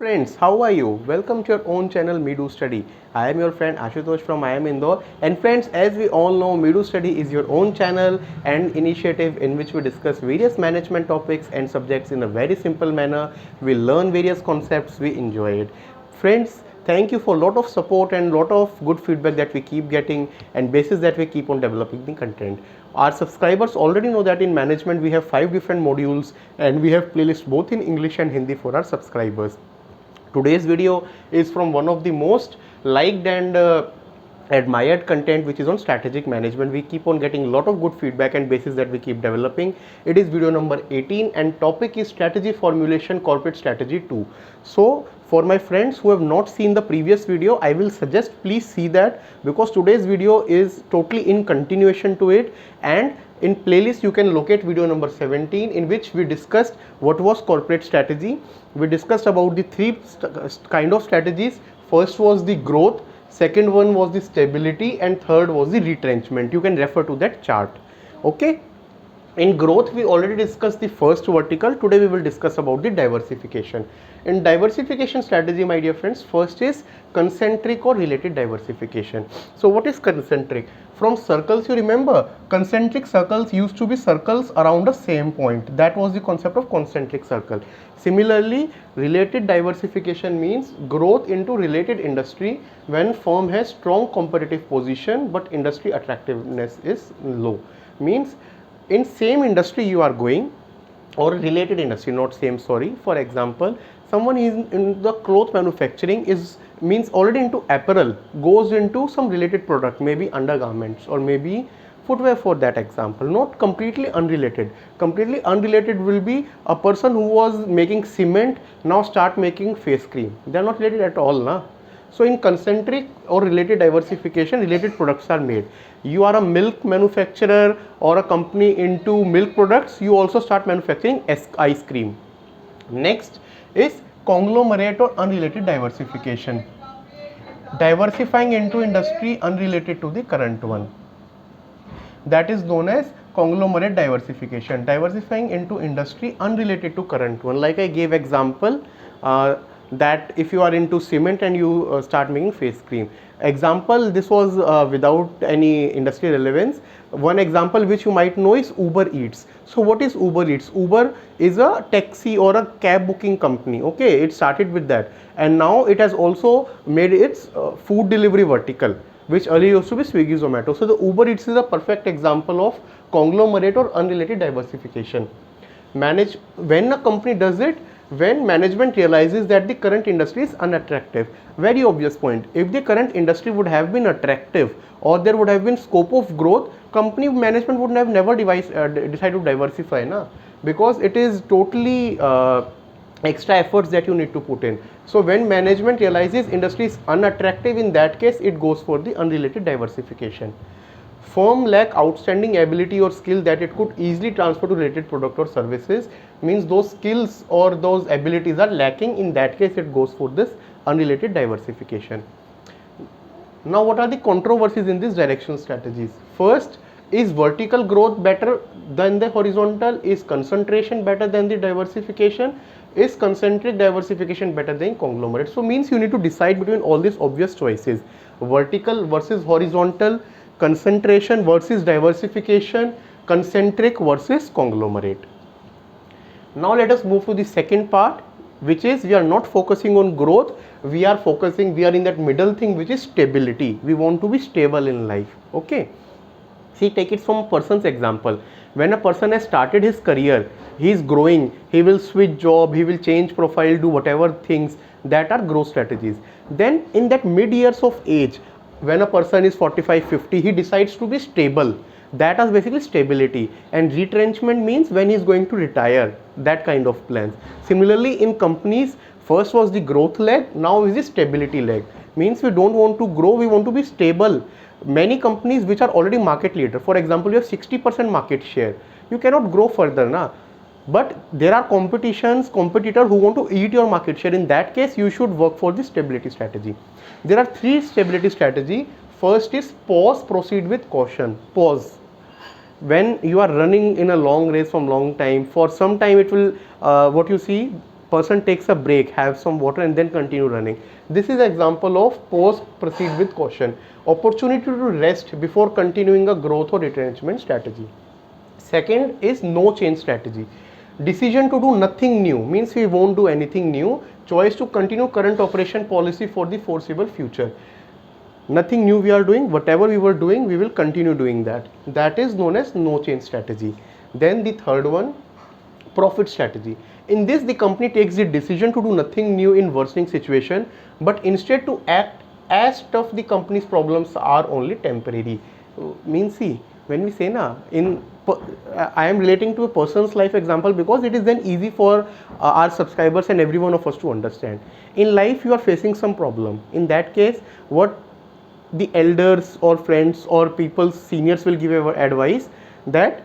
Friends, how are you? Welcome to your own channel Medu Study. I am your friend Ashutosh from I am Indore. And friends, as we all know, Medu Study is your own channel and initiative in which we discuss various management topics and subjects in a very simple manner. We learn various concepts, we enjoy it. Friends, thank you for a lot of support and lot of good feedback that we keep getting and basis that we keep on developing the content. Our subscribers already know that in management we have 5 different modules and we have playlists both in English and Hindi for our subscribers. Today's video is from one of the most liked and admired content, which is on strategic management. We keep on getting a lot of good feedback and basis that we keep developing. It is video number 18 and topic is Strategy Formulation Corporate Strategy 2. So for my friends who have not seen the previous video, I will suggest please see that, because today's video is totally in continuation to it. And in playlist you can locate video number 17, in which we discussed what was corporate strategy. We discussed about the three kind of strategies. First was the growth, second one was the stability, and third was the retrenchment. You can refer to that chart. Okay. In growth we already discussed the first vertical. Today we will discuss about the diversification. In diversification strategy, my dear friends, first is concentric or related diversification. So what is concentric? From circles, you remember concentric circles used to be circles around the same point. That was the concept of concentric circle. Similarly, related diversification means growth into related industry when firm has strong competitive position but industry attractiveness is low. Means in same industry you are going, or related industry, not same, sorry. For example, someone is in the cloth manufacturing, is means already into apparel, goes into some related product, maybe undergarments or maybe footwear, for that example. Not completely unrelated. Completely unrelated will be a person who was making cement now start making face cream. They are not related at all, na. So in concentric or related diversification, related products are made. You are a milk manufacturer or a company into milk products, you also start manufacturing ice cream. Next is conglomerate or unrelated diversification. Diversifying into industry unrelated to the current one. That is known as conglomerate diversification. Diversifying into industry unrelated to current one. Like I gave example, that if you are into cement and you start making face cream. Example, this was without any industry relevance. One example which you might know is Uber Eats. So what is Uber Eats? Uber is a taxi or a cab booking company. Okay, it started with that, and now it has also made its food delivery vertical, which earlier used to be Swiggy, Zomato. So the Uber Eats is a perfect example of conglomerate or unrelated diversification. When a company does it, when management realizes that the current industry is unattractive. Very obvious point. If the current industry would have been attractive or there would have been scope of growth, company management would have never decided to diversify, na? Because it is totally extra efforts that you need to put in. So when management realizes industry is unattractive, in that case it goes for the unrelated diversification. Firm lack outstanding ability or skill that it could easily transfer to related product or services, means those skills or those abilities are lacking. In that case it goes for this unrelated diversification. Now what are the controversies in this direction strategies? First, is vertical growth better than the horizontal? Is concentration better than the diversification? Is concentric diversification better than conglomerate? So means you need to decide between all these obvious choices: vertical versus horizontal, concentration versus diversification, concentric versus conglomerate. Now let us move to the second part, which is we are not focusing on growth, we are in that middle thing, which is stability. We want to be stable in life. Okay. See, take it from a person's example. When a person has started his career, he is growing, he will switch job, he will change profile, do whatever things that are growth strategies. Then in that mid years of age, when a person is 45, 50, he decides to be stable. That is basically stability. And retrenchment means when he is going to retire, that kind of plans. Similarly, in companies, first was the growth leg, now is the stability leg. Means we don't want to grow, we want to be stable. Many companies which are already market leader, for example, you have 60% market share, you cannot grow further, na? But there are competitors who want to eat your market share. In that case, you should work for the stability strategy. There are 3 stability strategy. First is pause, proceed with caution. Pause. When you are running in a long race from long time, for some time it will, what you see, person takes a break, have some water and then continue running. This is an example of pause, proceed with caution. Opportunity to rest before continuing a growth or retrenchment strategy. Second is no change strategy. Decision to do nothing new means we won't do anything new. Choice to continue current operation policy for the foreseeable future. Nothing new we are doing, whatever we were doing, we will continue doing that. That is known as no change strategy. Then the third one, profit strategy. In this, the company takes the decision to do nothing new in worsening situation, but instead to act as tough the company's problems are only temporary. Means see, when we say na, I am relating to a person's life example because it is then easy for our subscribers and every one of us to understand. In life, you are facing some problem. In that case, what the elders or friends or people, seniors will give advice that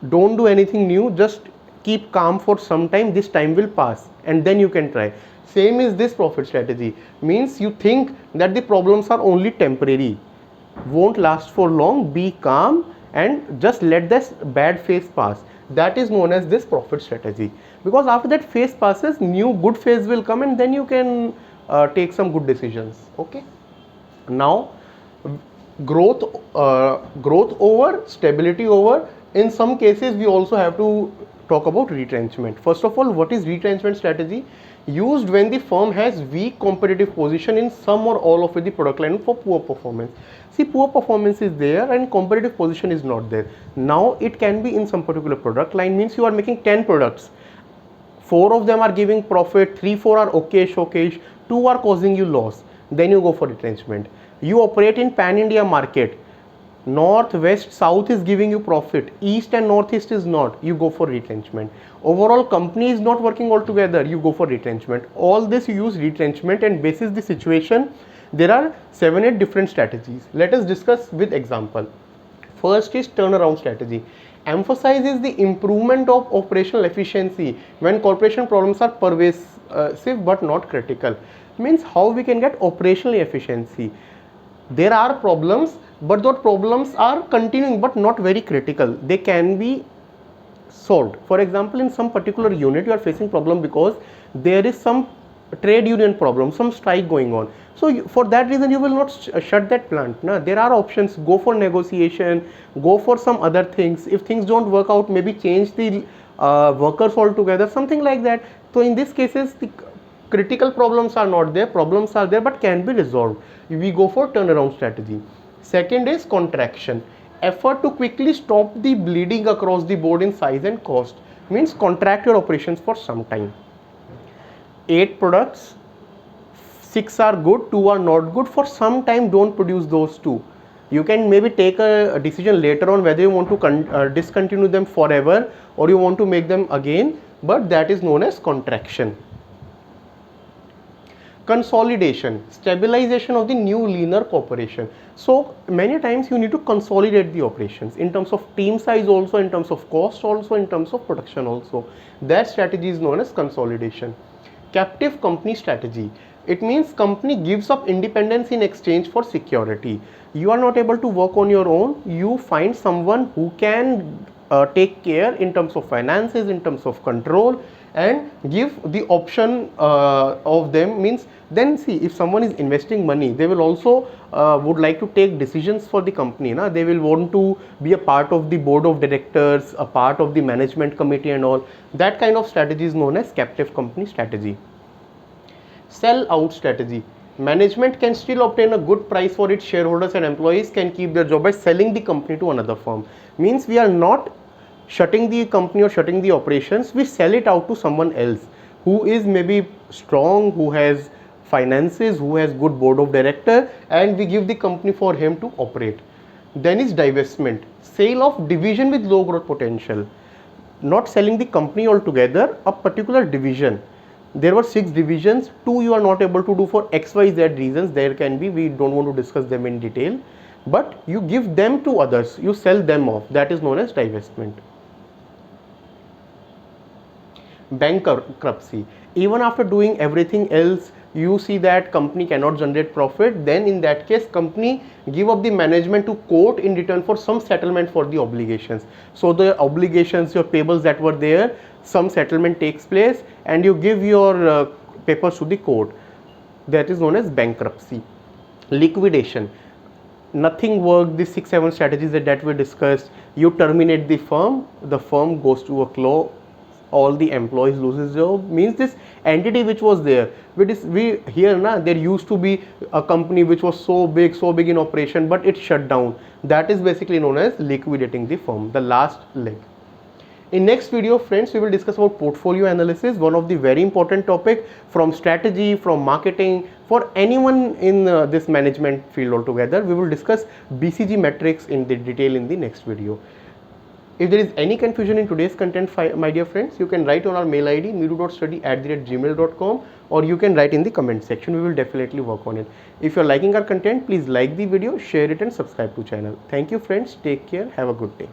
don't do anything new, just keep calm for some time, this time will pass and then you can try. Same is this profit strategy, means you think that the problems are only temporary, won't last for long, be calm and just let this bad phase pass. That is known as this profit strategy, because after that phase passes, new good phase will come and then you can take some good decisions. Okay, now growth over, stability over. In some cases we also have to talk about retrenchment. First of all, what is retrenchment strategy? Used when the firm has weak competitive position in some or all of the product line for poor performance. See, poor performance is there and competitive position is not there. Now it can be in some particular product line, means you are making 10 products, 4 of them are giving profit, 3-4 are okay, 2 are causing you loss, then you go for retrenchment. You operate in pan India market, north, west, south is giving you profit, east and northeast is not, you go for retrenchment. Overall company is not working all together, you go for retrenchment. All this you use retrenchment, and basis the situation there are 7-8 different strategies. Let us discuss with example. First is turnaround strategy. Emphasizes the improvement of operational efficiency when corporation problems are pervasive but not critical. Means how we can get operational efficiency. There are problems, but those problems are continuing but not very critical. They can be solved. For example, in some particular unit you are facing problem because there is some trade union problem, some strike going on. So for that reason you will not shut that plant. Nah? There are options, go for negotiation, go for some other things. If things don't work out, maybe change the workers altogether, something like that. So in these cases, the critical problems are not there, problems are there but can be resolved. We go for turnaround strategy. Second is contraction. Effort to quickly stop the bleeding across the board in size and cost. Means contract your operations for some time. 8 products, 6 are good, 2 are not good. For some time don't produce those 2. You can maybe take a decision later on whether you want to discontinue them forever or you want to make them again, but that is known as contraction. Consolidation, stabilization of the new leaner corporation. So many times you need to consolidate the operations in terms of team size also, in terms of cost also, in terms of production also. That strategy is known as consolidation. Captive company strategy. It means company gives up independence in exchange for security. You are not able to work on your own, you find someone who can take care in terms of finances, in terms of control, and give the option of them. Means then see, if someone is investing money, they will also would like to take decisions for the company. They will want to be a part of the board of directors, a part of the management committee and all. That kind of strategy is known as captive company strategy. Sell out strategy. Management can still obtain a good price for its shareholders and employees can keep their job by selling the company to another firm. Means we are not shutting the company or shutting the operations, we sell it out to someone else who is maybe strong, who has finances, who has good board of director, and we give the company for him to operate. Then is divestment, sale of division with low growth potential. Not selling the company altogether, a particular division. There were 6 divisions, 2 you are not able to do for XYZ reasons, there can be, we don't want to discuss them in detail, but you give them to others, you sell them off, that is known as divestment. Bankruptcy. Even after doing everything else, you see that company cannot generate profit, then in that case company give up the management to court in return for some settlement for the obligations. So the obligations, your payables that were there, some settlement takes place and you give your papers to the court. That is known as bankruptcy. Liquidation, nothing worked, the 6-7 strategies that we discussed, you terminate the firm goes to a close, all the employees loses job, means this entity which was there, we here na, there used to be a company which was so big in operation, but it shut down. That is basically known as liquidating the firm, the last leg. In next video, friends, we will discuss about portfolio analysis, one of the very important topic from strategy, from marketing, for anyone in this management field altogether. We will discuss BCG metrics in the detail in the next video. If there is any confusion in today's content, my dear friends, you can write on our mail ID meedu.study@gmail.com, or you can write in the comment section. We will definitely work on it. If you are liking our content, please like the video, share it and subscribe to channel. Thank you friends, take care, have a good day.